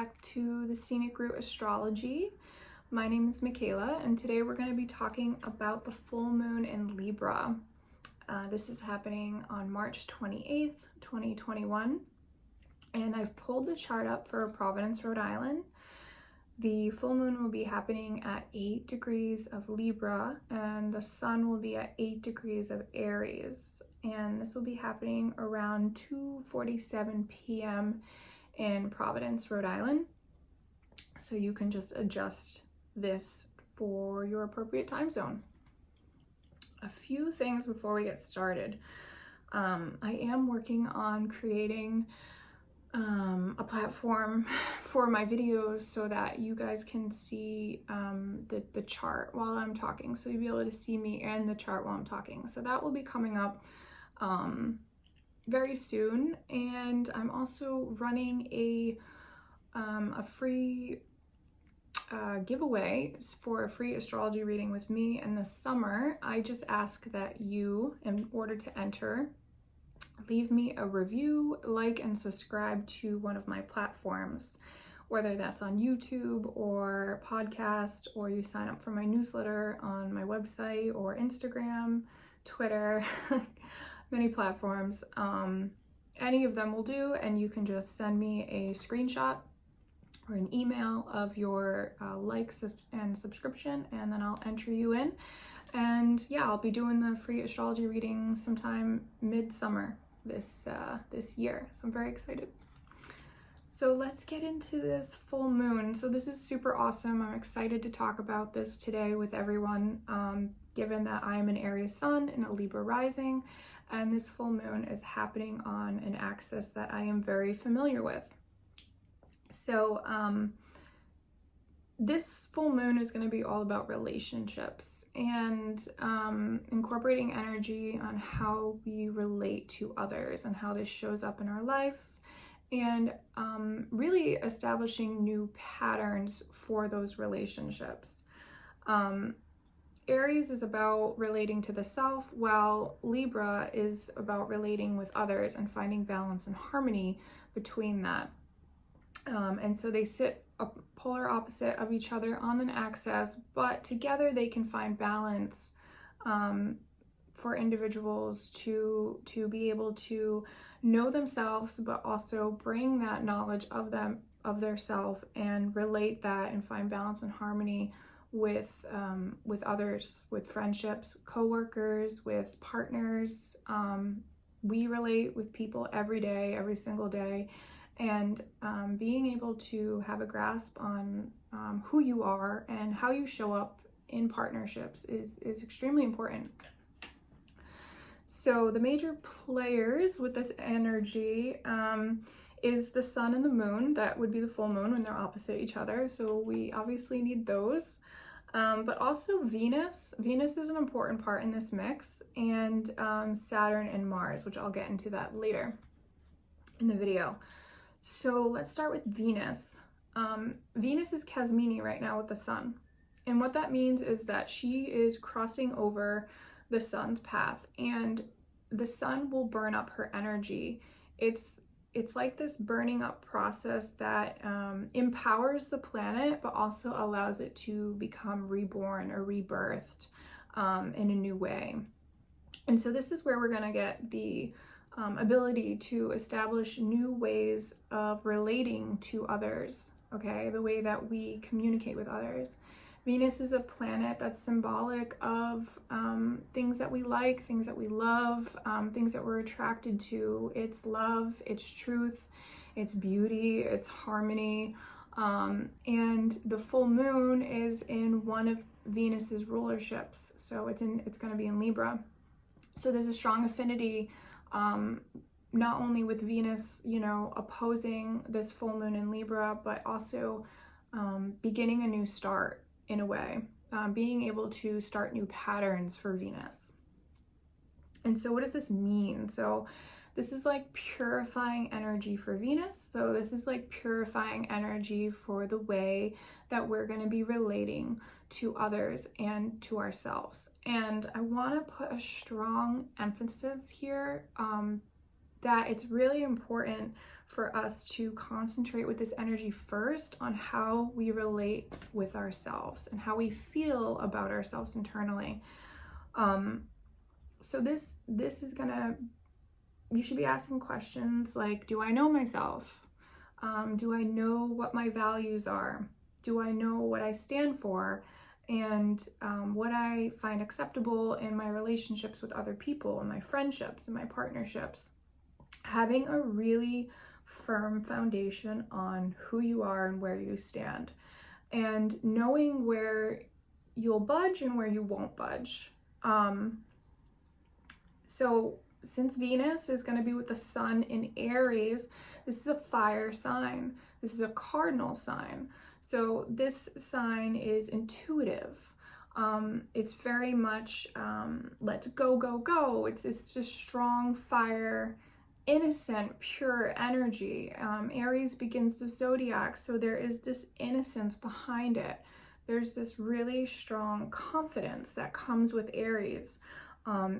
back to the Scenic Route Astrology. My name is Makayla, and today we're going to be talking about the full moon in Libra. This is happening on March 28th, 2021, and I've pulled the chart up for Providence, Rhode Island. The full moon will be happening at 8 degrees of Libra, and the sun will be at 8 degrees of Aries, and this will be happening around 2:47 p.m. in Providence, Rhode Island. So you can just adjust this for your appropriate time zone. A few things before we get started. I am working on creating a platform for my videos so that you guys can see the chart while I'm talking. So you'll be able to see me and the chart while I'm talking. So that will be coming up very soon. And I'm also running a free giveaway for a free astrology reading with me in the summer. I just ask that you, in order to enter, leave me a review, like, and subscribe to one of my platforms, whether that's on YouTube or podcast, or you sign up for my newsletter on my website or Instagram, Twitter, many platforms. Any of them will do, and you can just send me a screenshot or an email of your likes and subscription, and then I'll enter you in. And yeah, I'll be doing the free astrology reading sometime mid-summer this year, so I'm very excited. So let's get into this full moon. So this is super awesome. I'm excited to talk about this today with everyone, given that I'm an Aries sun and a Libra rising, and this full moon is happening on an axis that I am very familiar with. So this full moon is going to be all about relationships and incorporating energy on how we relate to others and how this shows up in our lives, and really establishing new patterns for those relationships. Aries is about relating to the self, while Libra is about relating with others and finding balance and harmony between that. And so they sit a polar opposite of each other on an axis, but together they can find balance for individuals to be able to know themselves, but also bring that knowledge of their self and relate that and find balance and harmony with others, with friendships, coworkers, with partners. We relate with people every day, every single day. And being able to have a grasp on who you are and how you show up in partnerships is extremely important. So the major players with this energy is the sun and the moon. That would be the full moon when they're opposite each other. So we obviously need those. But also Venus. Venus is an important part in this mix, and Saturn and Mars, which I'll get into that later in the video. So let's start with Venus. Venus is Casmini right now with the sun. And what that means is that she is crossing over the sun's path, and the sun will burn up her energy. It's like this burning up process that empowers the planet, but also allows it to become reborn or rebirthed in a new way. And so this is where we're gonna get the ability to establish new ways of relating to others, okay? The way that we communicate with others. Venus is a planet that's symbolic of things that we like, things that we love, things that we're attracted to. It's love, it's truth, it's beauty, it's harmony. And the full moon is in one of Venus's rulerships. So it's going to be in Libra. So there's a strong affinity not only with Venus, opposing this full moon in Libra, but also beginning a new start in a way, being able to start new patterns for Venus. And so what does this mean? So this is like purifying energy for Venus. So this is like purifying energy for the way that we're going to be relating to others and to ourselves. And I want to put a strong emphasis here that it's really important for us to concentrate with this energy first on how we relate with ourselves and how we feel about ourselves internally. So this is gonna, you should be asking questions like, do I know myself? Do I know what my values are? Do I know what I stand for? And what I find acceptable in my relationships with other people, in my friendships, in my partnerships. Having a really firm foundation on who you are and where you stand, and knowing where you'll budge and where you won't budge. So since Venus is going to be with the sun in Aries, this is a fire sign. This is a cardinal sign. So this sign is intuitive. It's very much let's go, go, go. It's just strong fire, innocent, pure energy. Aries begins the zodiac, so there is this innocence behind it. There's this really strong confidence that comes with Aries.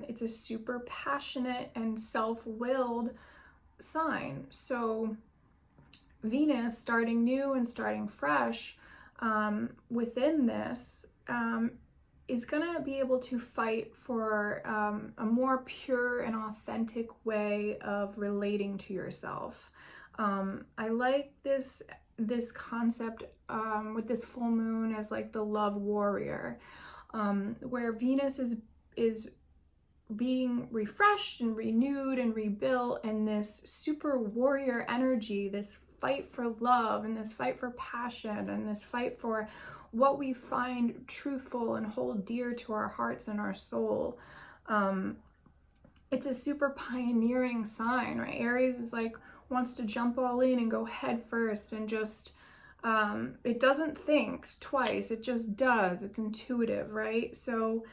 It's a super passionate and self-willed sign. So Venus starting new and starting fresh within this is going to be able to fight for a more pure and authentic way of relating to yourself. I like this concept with this full moon as like the love warrior, where Venus is being refreshed and renewed and rebuilt, and this super warrior energy, this fight for love and this fight for passion and this fight for what we find truthful and hold dear to our hearts and our soul. It's a super pioneering sign, right? Aries is like wants to jump all in and go head first and just it doesn't think twice, it just does. It's intuitive, right? So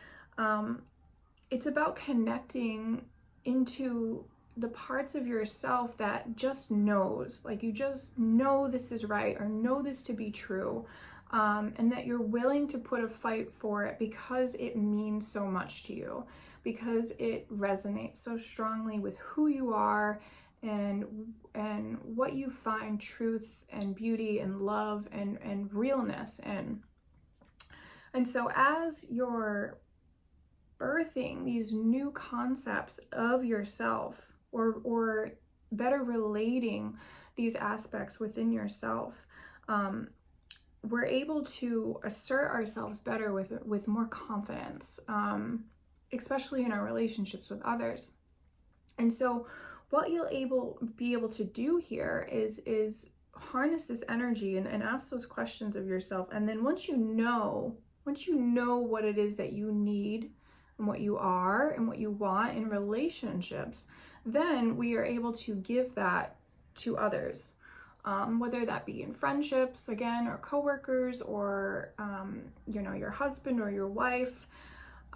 it's about connecting into the parts of yourself that just knows, like you just know this is right or know this to be true, and that you're willing to put a fight for it because it means so much to you, because it resonates so strongly with who you are and what you find truth and beauty and love and realness in. And so as you're birthing these new concepts of yourself, or better relating these aspects within yourself, we're able to assert ourselves better with more confidence, especially in our relationships with others. And so what you'll be able to do here is harness this energy and ask those questions of yourself. And then once you know what it is that you need and what you are and what you want in relationships, then we are able to give that to others, whether that be in friendships, again, or coworkers, or your husband or your wife.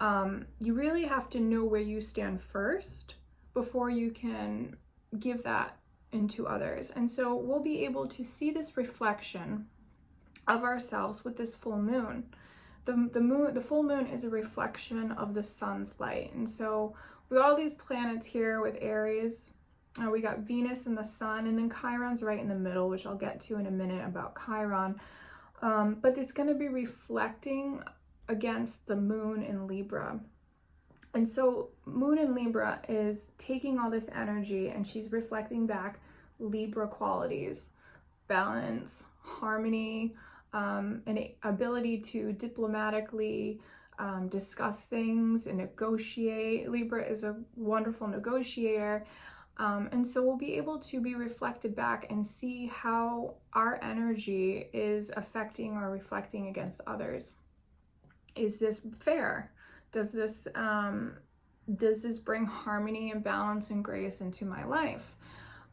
You really have to know where you stand first before you can give that into others. And so we'll be able to see this reflection of ourselves with this full moon. The full moon is a reflection of the sun's light. And so we got all these planets here with Aries. We got Venus and the sun, and then Chiron's right in the middle, which I'll get to in a minute about Chiron. But it's going to be reflecting against the moon in Libra. And so moon in Libra is taking all this energy and she's reflecting back Libra qualities: balance, harmony, an ability to diplomatically discuss things and negotiate. Libra is a wonderful negotiator. And so we'll be able to be reflected back and see how our energy is affecting or reflecting against others. Is this fair? Does this bring harmony and balance and grace into my life?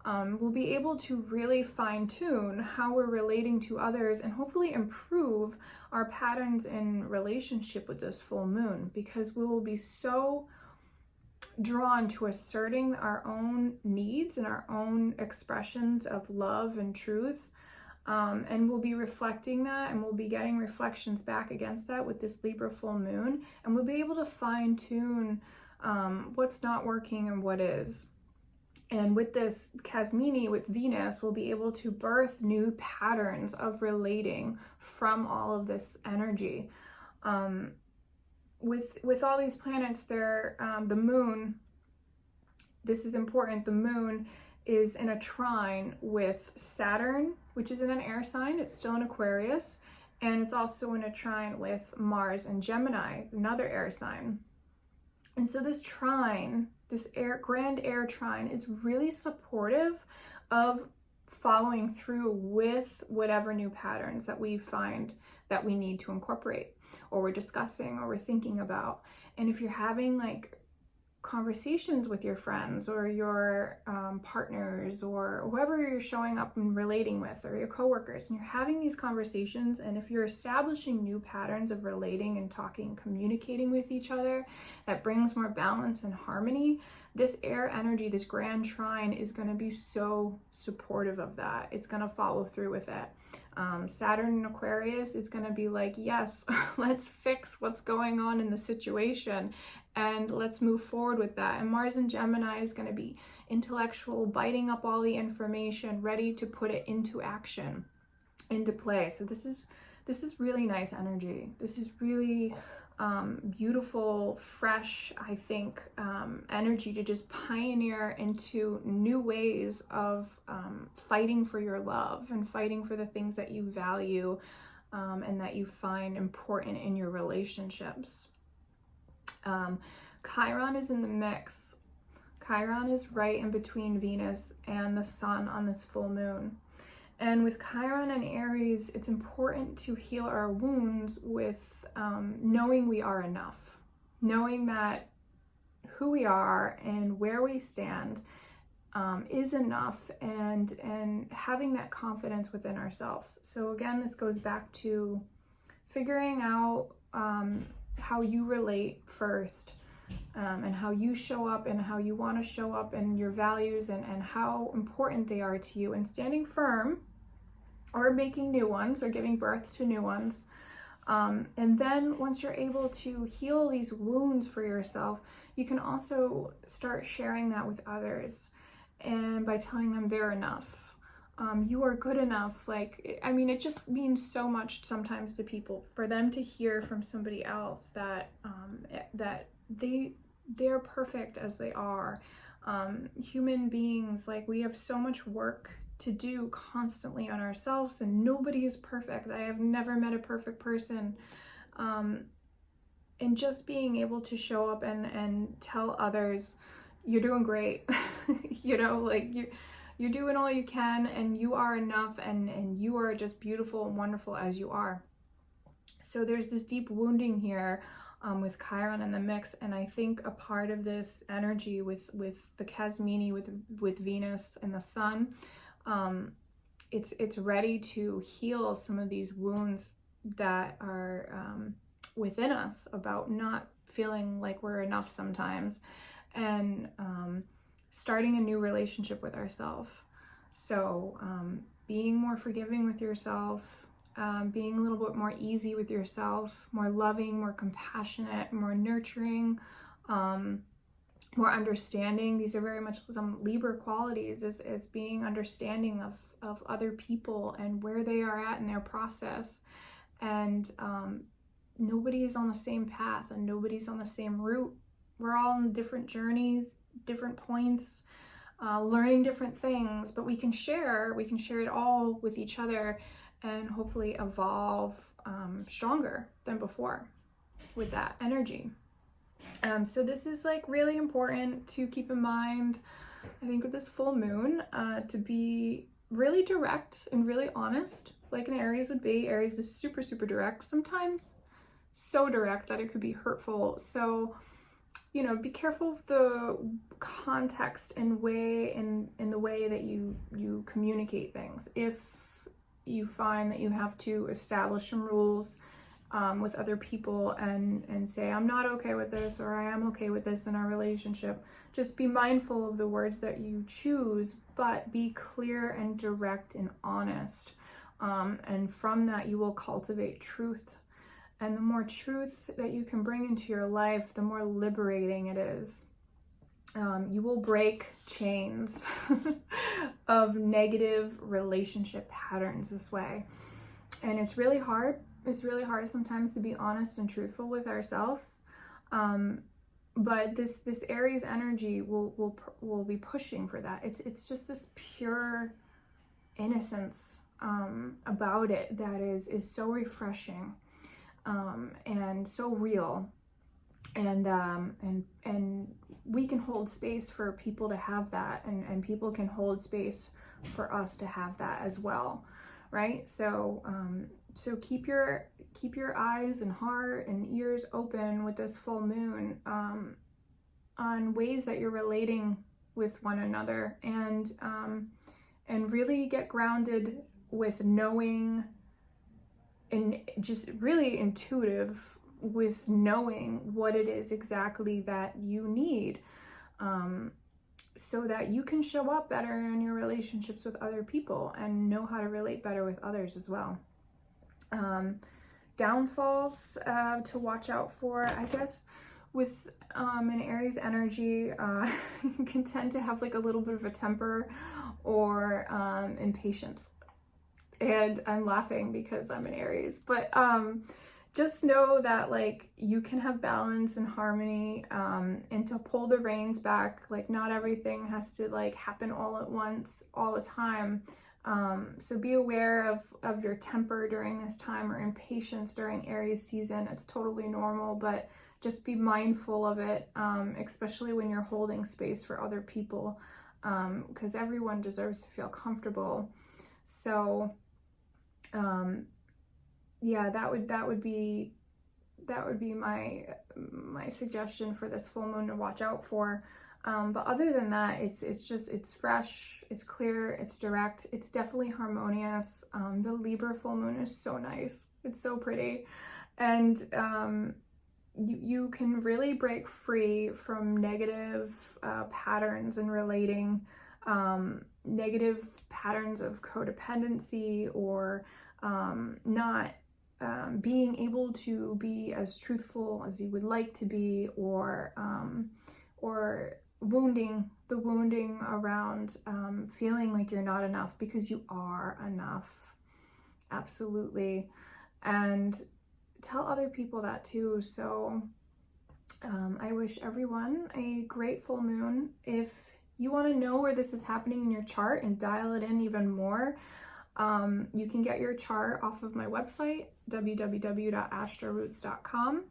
We'll be able to really fine-tune how we're relating to others and hopefully improve our patterns in relationship with this full moon, because we will be so drawn to asserting our own needs and our own expressions of love and truth. And we'll be reflecting that, and we'll be getting reflections back against that with this Libra full moon, and we'll be able to fine-tune what's not working and what is. And with this Casmini, with Venus, we'll be able to birth new patterns of relating from all of this energy. With all these planets, they're the moon. This is important. The moon is in a trine with Saturn, which is in an air sign. It's still in Aquarius, and it's also in a trine with Mars and Gemini, another air sign. And so this trine, this grand air trine, is really supportive of following through with whatever new patterns that we find that we need to incorporate, or we're discussing, or we're thinking about. And if you're having like conversations with your friends or your partners or whoever you're showing up and relating with, or your coworkers, and you're having these conversations, and if you're establishing new patterns of relating and talking, communicating with each other, that brings more balance and harmony, this air energy, this grand trine, is going to be so supportive of that. It's going to follow through with it. Saturn in Aquarius is going to be like, yes, let's fix what's going on in the situation and let's move forward with that. And Mars in Gemini is going to be intellectual, biting up all the information, ready to put it into action, into play. So this is really nice energy. This is really beautiful, fresh, I think, energy to just pioneer into new ways of fighting for your love and fighting for the things that you value and that you find important in your relationships. Chiron is in the mix. Chiron is right in between Venus and the Sun on this full moon. And with Chiron and Aries, it's important to heal our wounds with knowing we are enough, knowing that who we are and where we stand is enough, and having that confidence within ourselves. So again, this goes back to figuring out how you relate first, and how you show up and how you want to show up, and your values and how important they are to you, and standing firm or making new ones or giving birth to new ones. And then once you're able to heal these wounds for yourself, you can also start sharing that with others, and by telling them they're enough. You are good enough. Like, I mean, it just means so much sometimes to people for them to hear from somebody else that that they're perfect as they are. Human beings, like, we have so much work to do constantly on ourselves, and nobody is perfect. I have never met a perfect person. And just being able to show up and tell others, you're doing great. You know, like, you're doing all you can, and you are enough, and you are just beautiful and wonderful as you are. So there's this deep wounding here with Chiron in the mix, and I think a part of this energy with the Casmini, with Venus and the Sun, it's ready to heal some of these wounds that are within us about not feeling like we're enough sometimes, and starting a new relationship with ourselves. So being more forgiving with yourself, being a little bit more easy with yourself, more loving, more compassionate, more nurturing, more understanding. These are very much some Libra qualities, is being understanding of other people and where they are at in their process. And nobody is on the same path, and nobody's on the same route. We're all on different journeys, different points, learning different things, but we can share it all with each other, and hopefully evolve stronger than before with that energy. So this is like really important to keep in mind, I think, with this full moon, to be really direct and really honest, like an Aries would be. Aries is super, super direct, sometimes so direct that it could be hurtful. So, you know, be careful of the context and way in the way that you communicate things. If you find that you have to establish some rules with other people and say, I'm not okay with this, or I am okay with this in our relationship, just be mindful of the words that you choose, but be clear and direct and honest. And from that, you will cultivate truth. And the more truth that you can bring into your life, the more liberating it is. You will break chains of negative relationship patterns this way. And it's really hard. It's really hard sometimes to be honest and truthful with ourselves. But this Aries energy will be pushing for that. It's just this pure innocence about it that is so refreshing and so real. And we can hold space for people to have that, and people can hold space for us to have that as well, right? So keep your eyes and heart and ears open with this full moon on ways that you're relating with one another, and really get grounded with knowing, and just really intuitive with knowing what it is exactly that you need, so that you can show up better in your relationships with other people and know how to relate better with others as well. Downfalls to watch out for, I guess, with an Aries energy, you can tend to have like a little bit of a temper or impatience. And I'm laughing because I'm an Aries, but just know that like you can have balance and harmony, and to pull the reins back. Like not everything has to like happen all at once all the time. So be aware of your temper during this time, or impatience during Aries season. It's totally normal, but just be mindful of it, especially when you're holding space for other people, because everyone deserves to feel comfortable. So yeah, that would be my suggestion for this full moon to watch out for. But other than that, it's fresh, it's clear, it's direct, it's definitely harmonious. The Libra full moon is so nice. It's so pretty. And you can really break free from negative patterns in relating, negative patterns of codependency, or not being able to be as truthful as you would like to be, or the wounding around feeling like you're not enough, because you are enough. Absolutely. And tell other people that too. So I wish everyone a great full moon. If you want to know where this is happening in your chart and dial it in even more, you can get your chart off of my website, www.astroroots.com.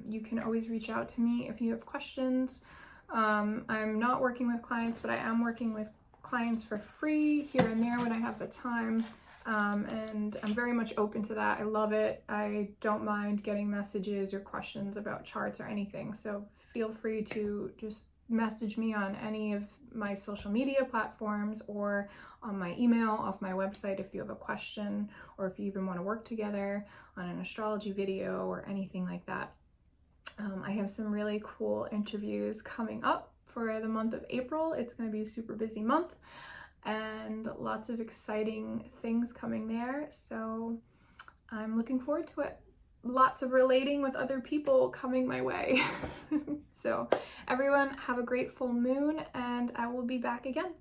You can always reach out to me if you have questions. I'm not working with clients, but I am working with clients for free here and there when I have the time. And I'm very much open to that. I love it. I don't mind getting messages or questions about charts or anything. So feel free to just message me on any of my social media platforms, or on my email off my website if you have a question, or if you even want to work together on an astrology video or anything like that. I have some really cool interviews coming up for the month of April. It's going to be a super busy month, and lots of exciting things coming there. So I'm looking forward to it. Lots of relating with other people coming my way. So everyone have a great full moon, and I will be back again.